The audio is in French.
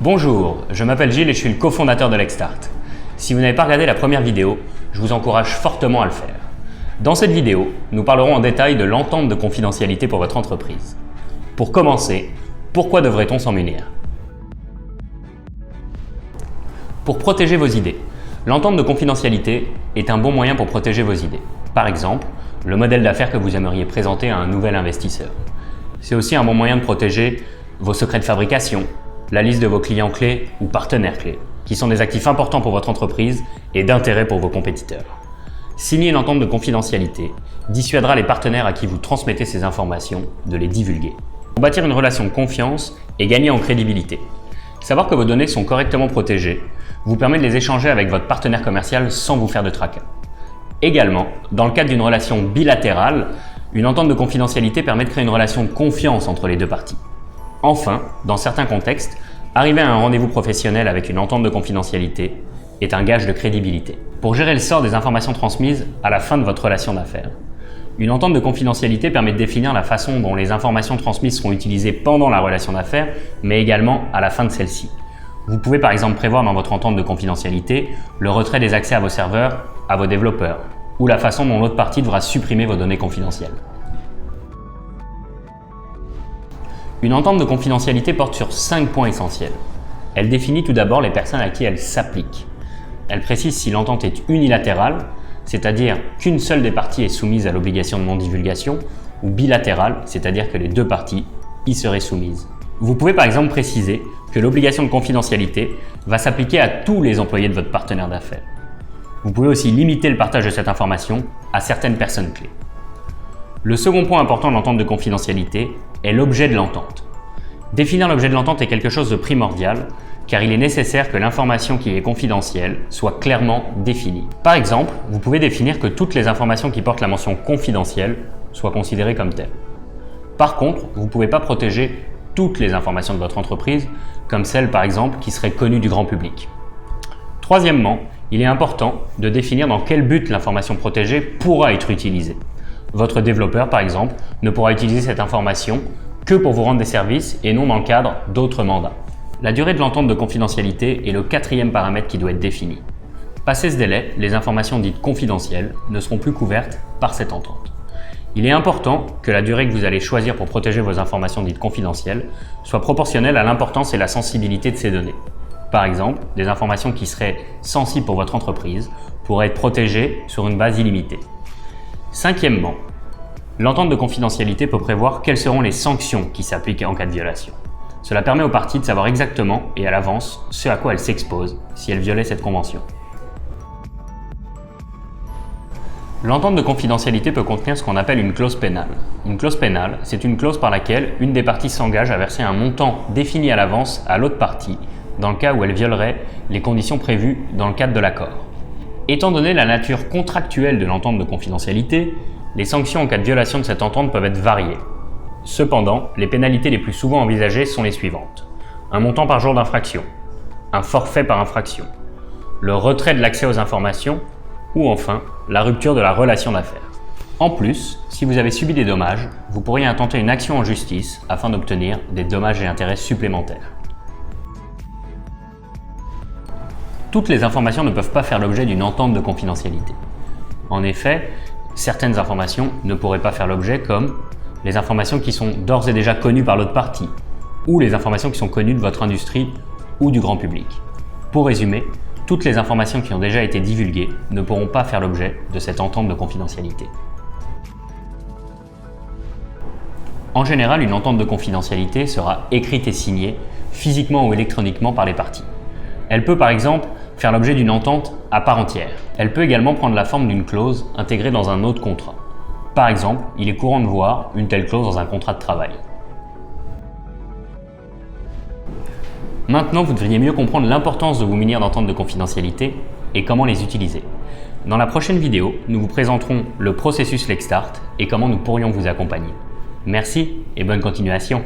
Bonjour, je m'appelle Gilles et je suis le cofondateur de Lexstart. Si vous n'avez pas regardé la première vidéo, je vous encourage fortement à le faire. Dans cette vidéo, nous parlerons en détail de l'entente de confidentialité pour votre entreprise. Pour commencer, pourquoi devrait-on s'en munir? Pour protéger vos idées. L'entente de confidentialité est un bon moyen pour protéger vos idées. Par exemple, le modèle d'affaires que vous aimeriez présenter à un nouvel investisseur. C'est aussi un bon moyen de protéger vos secrets de fabrication, la liste de vos clients clés ou partenaires clés, qui sont des actifs importants pour votre entreprise et d'intérêt pour vos compétiteurs. Signer une entente de confidentialité dissuadera les partenaires à qui vous transmettez ces informations de les divulguer. Pour bâtir une relation de confiance et gagner en crédibilité. Savoir que vos données sont correctement protégées vous permet de les échanger avec votre partenaire commercial sans vous faire de tracas. Également, dans le cadre d'une relation bilatérale, une entente de confidentialité permet de créer une relation de confiance entre les deux parties. Enfin, dans certains contextes, arriver à un rendez-vous professionnel avec une entente de confidentialité est un gage de crédibilité. Pour gérer le sort des informations transmises à la fin de votre relation d'affaires, une entente de confidentialité permet de définir la façon dont les informations transmises seront utilisées pendant la relation d'affaires, mais également à la fin de celle-ci. Vous pouvez par exemple prévoir dans votre entente de confidentialité le retrait des accès à vos serveurs, à vos développeurs, ou la façon dont l'autre partie devra supprimer vos données confidentielles. Une entente de confidentialité porte sur 5 points essentiels. Elle définit tout d'abord les personnes à qui elle s'applique. Elle précise si l'entente est unilatérale, c'est-à-dire qu'une seule des parties est soumise à l'obligation de non-divulgation, ou bilatérale, c'est-à-dire que les deux parties y seraient soumises. Vous pouvez par exemple préciser que l'obligation de confidentialité va s'appliquer à tous les employés de votre partenaire d'affaires. Vous pouvez aussi limiter le partage de cette information à certaines personnes clés. Le second point important de l'entente de confidentialité est l'objet de l'entente. Définir l'objet de l'entente est quelque chose de primordial, car il est nécessaire que l'information qui est confidentielle soit clairement définie. Par exemple, vous pouvez définir que toutes les informations qui portent la mention confidentielle soient considérées comme telles. Par contre, vous ne pouvez pas protéger toutes les informations de votre entreprise, comme celles par exemple qui seraient connues du grand public. Troisièmement, il est important de définir dans quel but l'information protégée pourra être utilisée. Votre développeur, par exemple, ne pourra utiliser cette information que pour vous rendre des services et non dans le cadre d'autres mandats. La durée de l'entente de confidentialité est le 4e paramètre qui doit être défini. Passé ce délai, les informations dites confidentielles ne seront plus couvertes par cette entente. Il est important que la durée que vous allez choisir pour protéger vos informations dites confidentielles soit proportionnelle à l'importance et la sensibilité de ces données. Par exemple, des informations qui seraient sensibles pour votre entreprise pourraient être protégées sur une base illimitée. Cinquièmement, l'entente de confidentialité peut prévoir quelles seront les sanctions qui s'appliquent en cas de violation. Cela permet aux parties de savoir exactement et à l'avance ce à quoi elles s'exposent si elles violaient cette convention. L'entente de confidentialité peut contenir ce qu'on appelle une clause pénale. Une clause pénale, c'est une clause par laquelle une des parties s'engage à verser un montant défini à l'avance à l'autre partie, dans le cas où elle violerait les conditions prévues dans le cadre de l'accord. Étant donné la nature contractuelle de l'entente de confidentialité, les sanctions en cas de violation de cette entente peuvent être variées. Cependant, les pénalités les plus souvent envisagées sont les suivantes. Un montant par jour d'infraction, un forfait par infraction, le retrait de l'accès aux informations ou enfin la rupture de la relation d'affaires. En plus, si vous avez subi des dommages, vous pourriez intenter une action en justice afin d'obtenir des dommages et intérêts supplémentaires. Toutes les informations ne peuvent pas faire l'objet d'une entente de confidentialité. En effet, certaines informations ne pourraient pas faire l'objet comme les informations qui sont d'ores et déjà connues par l'autre partie ou les informations qui sont connues de votre industrie ou du grand public. Pour résumer, toutes les informations qui ont déjà été divulguées ne pourront pas faire l'objet de cette entente de confidentialité. En général, une entente de confidentialité sera écrite et signée physiquement ou électroniquement par les parties. Elle peut par exemple faire l'objet d'une entente à part entière. Elle peut également prendre la forme d'une clause intégrée dans un autre contrat. Par exemple, il est courant de voir une telle clause dans un contrat de travail. Maintenant, vous devriez mieux comprendre l'importance de vous munir d'ententes de confidentialité et comment les utiliser. Dans la prochaine vidéo, nous vous présenterons le processus Lexstart et comment nous pourrions vous accompagner. Merci et bonne continuation.